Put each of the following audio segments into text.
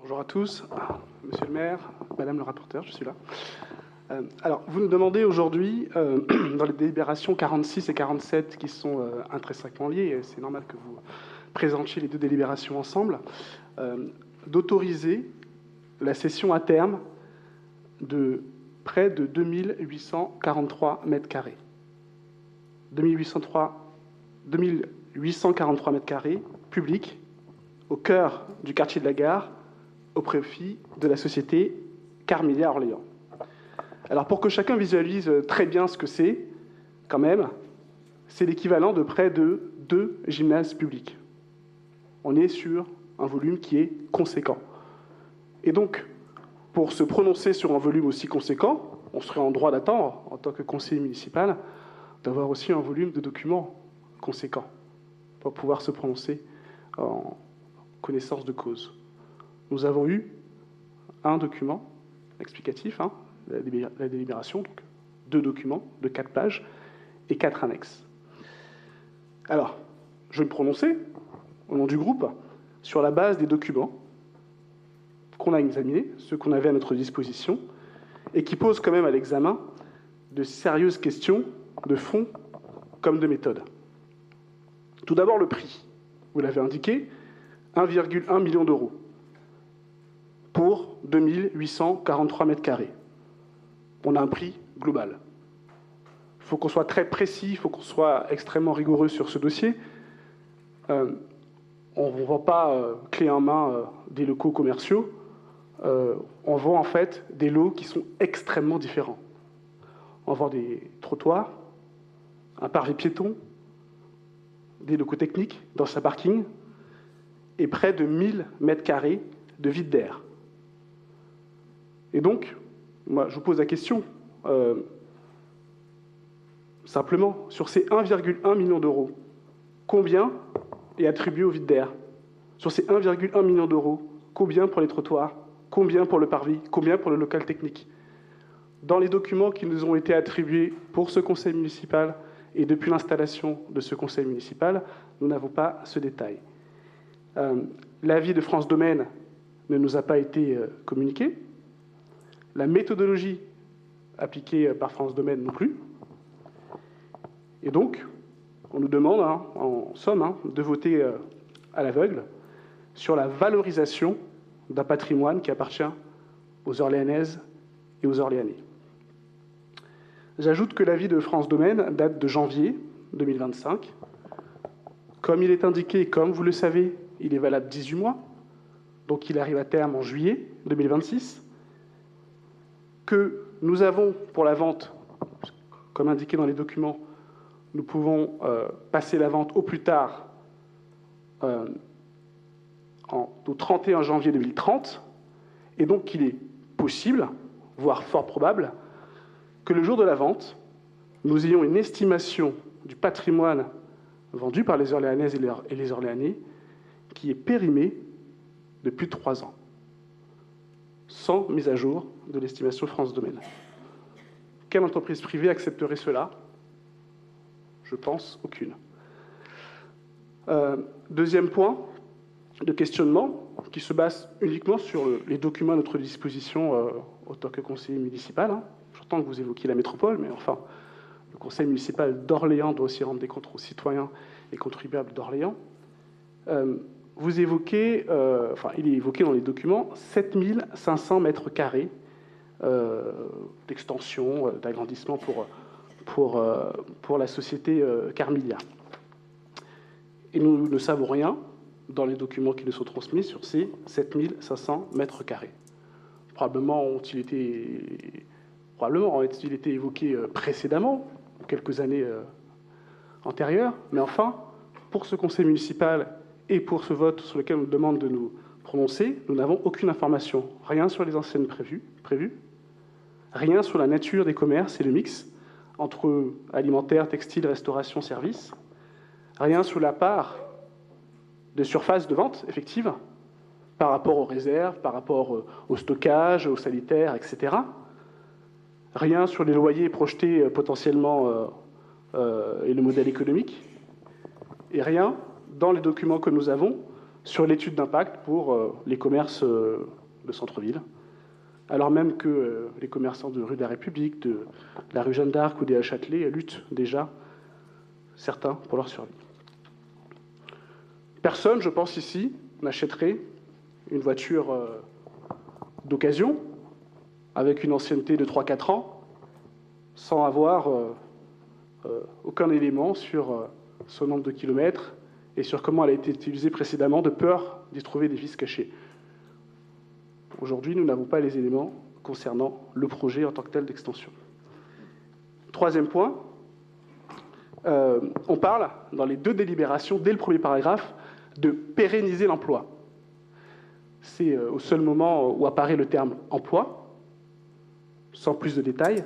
Bonjour à tous, monsieur le maire, madame le rapporteur, je suis là. Alors, vous nous demandez aujourd'hui, dans les délibérations 46 et 47 qui sont intrinsèquement liées, et c'est normal que vous présentiez les deux délibérations ensemble, d'autoriser la cession à terme de près de 2843 mètres carrés. 2843 mètres carrés publics au cœur du quartier de la Gare, au profit de la société Carmilla Orléans. Alors pour que chacun visualise très bien ce que c'est, quand même, c'est l'équivalent de près de 2 gymnases publics. On est sur un volume qui est conséquent. Et donc, pour se prononcer sur un volume aussi conséquent, on serait en droit d'attendre, en tant que conseiller municipal, d'avoir aussi un volume de documents conséquent pour pouvoir se prononcer en connaissance de cause. Nous avons eu un document explicatif, la délibération, donc 2 documents de 4 pages et 4 annexes. Alors, je vais me prononcer, au nom du groupe, sur la base des documents qu'on a examinés, ceux qu'on avait à notre disposition, et qui posent quand même à l'examen de sérieuses questions de fond comme de méthode. Tout d'abord, le prix. Vous l'avez indiqué, 1,1 million d'euros pour 2843 mètres carrés. On a un prix global. Il faut qu'on soit très précis, il faut qu'on soit extrêmement rigoureux sur ce dossier. On ne vend pas clé en main des locaux commerciaux. On vend en fait des lots qui sont extrêmement différents. On vend des trottoirs, un parvis piéton, des locaux techniques dans sa parking et près de 1000 mètres carrés de vide d'air. Et donc, moi, je vous pose la question, simplement, sur ces 1,1 million d'euros, combien est attribué au vide d'air? Sur ces 1,1 million d'euros, combien pour les trottoirs? Combien pour le parvis? Combien pour le local technique? Dans les documents qui nous ont été attribués pour ce conseil municipal et depuis l'installation de ce conseil municipal, nous n'avons pas ce détail. L'avis de France Domaine ne nous a pas été communiqué. La méthodologie appliquée par France Domaine non plus. Et donc, on nous demande, en somme, de voter à l'aveugle sur la valorisation d'un patrimoine qui appartient aux Orléanaises et aux Orléanais. J'ajoute que l'avis de France Domaine date de janvier 2025. Comme il est indiqué, comme vous le savez, il est valable 18 mois, donc il arrive à terme en juillet 2026, que nous avons pour la vente, comme indiqué dans les documents, nous pouvons passer la vente au plus tard au 31 janvier 2030, et donc il est possible, voire fort probable, que le jour de la vente, nous ayons une estimation du patrimoine vendu par les Orléanaises et les Orléanais qui est périmé de plus de 3 ans, sans mise à jour de l'estimation France Domaine. Quelle entreprise privée accepterait cela? Je pense aucune. Deuxième point de questionnement qui se base uniquement sur les documents à notre disposition en tant que conseiller municipal. J'entends que vous évoquiez la métropole, mais enfin, le conseil municipal d'Orléans doit aussi rendre des comptes aux citoyens et contribuables d'Orléans. Vous évoquez, il est évoqué dans les documents, 7500 mètres carrés d'extension, d'agrandissement pour la société Carmilla. Et nous ne savons rien dans les documents qui nous sont transmis sur ces 7500 mètres carrés. Probablement ont-ils été évoqués précédemment, quelques années antérieures, mais enfin, pour ce conseil municipal et pour ce vote sur lequel on nous demande de nous prononcer, nous n'avons aucune information. Rien sur les enseignes prévues, rien sur la nature des commerces et le mix entre alimentaire, textile, restauration, services, rien sur la part de surface de vente effective par rapport aux réserves, par rapport au stockage, au sanitaire, etc. Rien sur les loyers projetés potentiellement et le modèle économique. Et rien dans les documents que nous avons sur l'étude d'impact pour les commerces de centre-ville, alors même que les commerçants de rue de la République, de la rue Jeanne d'Arc ou des Châtelet luttent déjà, certains, pour leur survie. Personne, je pense ici, n'achèterait une voiture d'occasion avec une ancienneté de 3-4 ans sans avoir aucun élément sur son nombre de kilomètres et sur comment elle a été utilisée précédemment, de peur d'y trouver des vices cachés. Aujourd'hui, nous n'avons pas les éléments concernant le projet en tant que tel d'extension. Troisième point, on parle, dans les deux délibérations, dès le premier paragraphe, de pérenniser l'emploi. C'est au seul moment où apparaît le terme « emploi », sans plus de détails.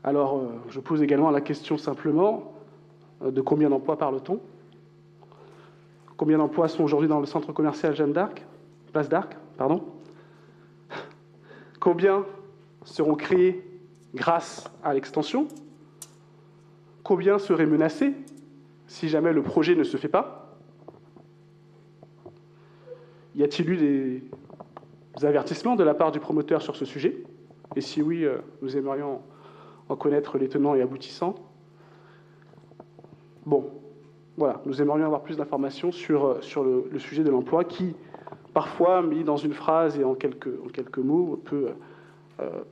Alors, je pose également la question simplement de combien d'emplois parle-t-on? Combien d'emplois sont aujourd'hui dans le centre commercial Jeanne d'Arc, Place d'Arc, pardon? Combien seront créés grâce à l'extension? Combien seraient menacés si jamais le projet ne se fait pas? Y a-t-il eu des avertissements de la part du promoteur sur ce sujet? Et si oui, nous aimerions en connaître les tenants et aboutissants. Bon, voilà, nous aimerions avoir plus d'informations sur le sujet de l'emploi qui, parfois, mis dans une phrase et en quelques mots, peut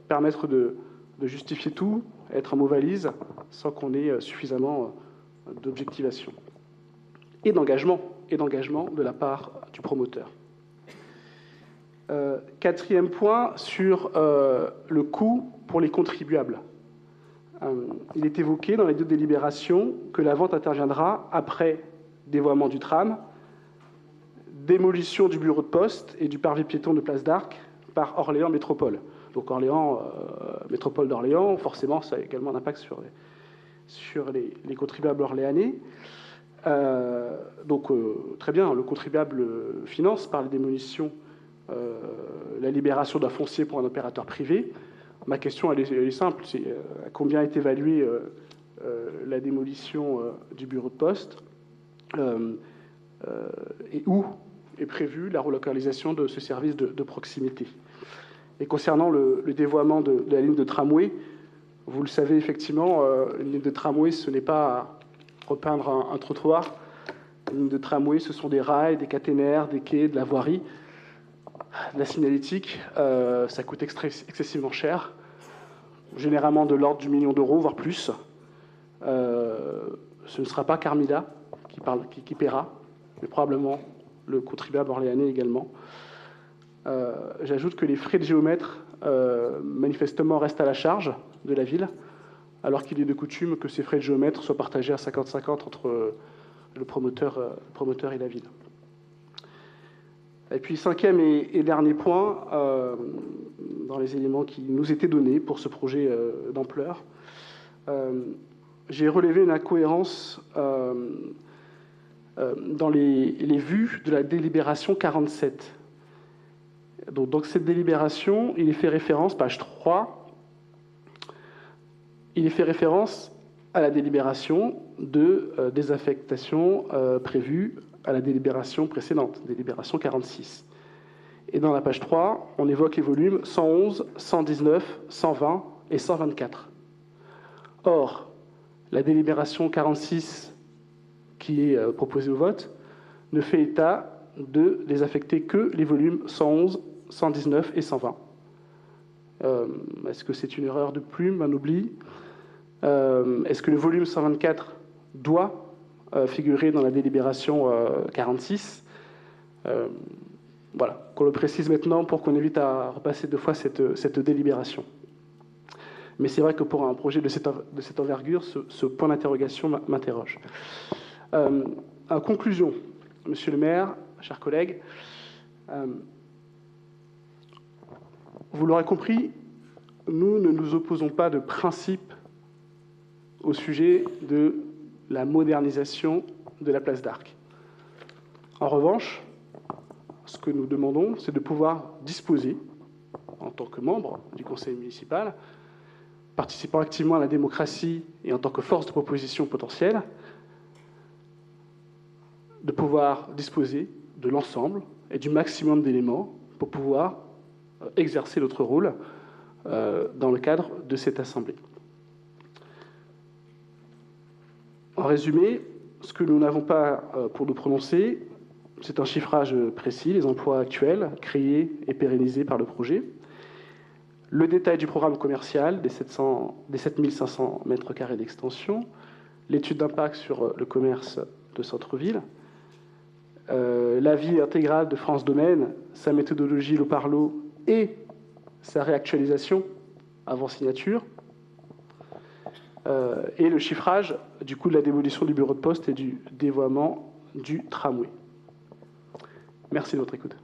permettre de justifier tout, être un mot valise, sans qu'on ait suffisamment d'objectivation et d'engagement de la part du promoteur. Quatrième point, sur le coût pour les contribuables. Il est évoqué dans les deux délibérations que la vente interviendra après dévoiement du tram, démolition du bureau de poste et du parvis piéton de Place d'Arc par Orléans Métropole. Donc Orléans, Métropole d'Orléans, forcément, ça a également un impact sur les contribuables orléanais. Donc très bien, le contribuable finance par les démolitions la libération d'un foncier pour un opérateur privé. Ma question, elle est simple, c'est à combien est évaluée la démolition du bureau de poste et où est prévue la relocalisation de ce service de proximité. Et concernant le dévoiement de la ligne de tramway, vous le savez effectivement, une ligne de tramway, ce n'est pas repeindre un trottoir. Une ligne de tramway, ce sont des rails, des caténaires, des quais, de la voirie. La signalétique, ça coûte excessivement cher, généralement de l'ordre du million d'euros, voire plus. Ce ne sera pas Carmila qui paiera, mais probablement le contribuable orléanais également. J'ajoute que les frais de géomètre, manifestement, restent à la charge de la ville, alors qu'il est de coutume que ces frais de géomètre soient partagés à 50-50 entre le promoteur et la ville. Et puis, cinquième et dernier point, dans les éléments qui nous étaient donnés pour ce projet d'ampleur, j'ai relevé une incohérence dans les vues de la délibération 47. Donc cette délibération, il est fait référence, page 3, il est fait référence à la délibération de désaffectation prévue à la délibération précédente, délibération 46. Et dans la page 3, on évoque les volumes 111, 119, 120 et 124. Or, la délibération 46 qui est proposée au vote ne fait état de désaffecter que les volumes 111, 119 et 120. Est-ce que c'est une erreur de plume, un oubli? Est-ce que le volume 124 doit figurer dans la délibération 46? Voilà, qu'on le précise maintenant pour qu'on évite à repasser deux fois cette délibération. Mais c'est vrai que pour un projet de cette envergure, ce point d'interrogation m'interroge. En conclusion, Monsieur le maire, chers collègues, vous l'aurez compris, nous ne nous opposons pas de principe au sujet de la modernisation de la place d'Arc. En revanche, ce que nous demandons, c'est de pouvoir disposer, en tant que membre du conseil municipal, participant activement à la démocratie et en tant que force de proposition potentielle, de pouvoir disposer de l'ensemble et du maximum d'éléments pour pouvoir exercer notre rôle dans le cadre de cette Assemblée. En résumé, ce que nous n'avons pas pour nous prononcer, c'est un chiffrage précis, les emplois actuels, créés et pérennisés par le projet, le détail du programme commercial des 7500 mètres carrés d'extension, l'étude d'impact sur le commerce de centre-ville, l'avis intégral de France Domaine, sa méthodologie Loparlo et sa réactualisation avant signature, et le chiffrage du coût de la démolition du bureau de poste et du dévoiement du tramway. Merci de votre écoute.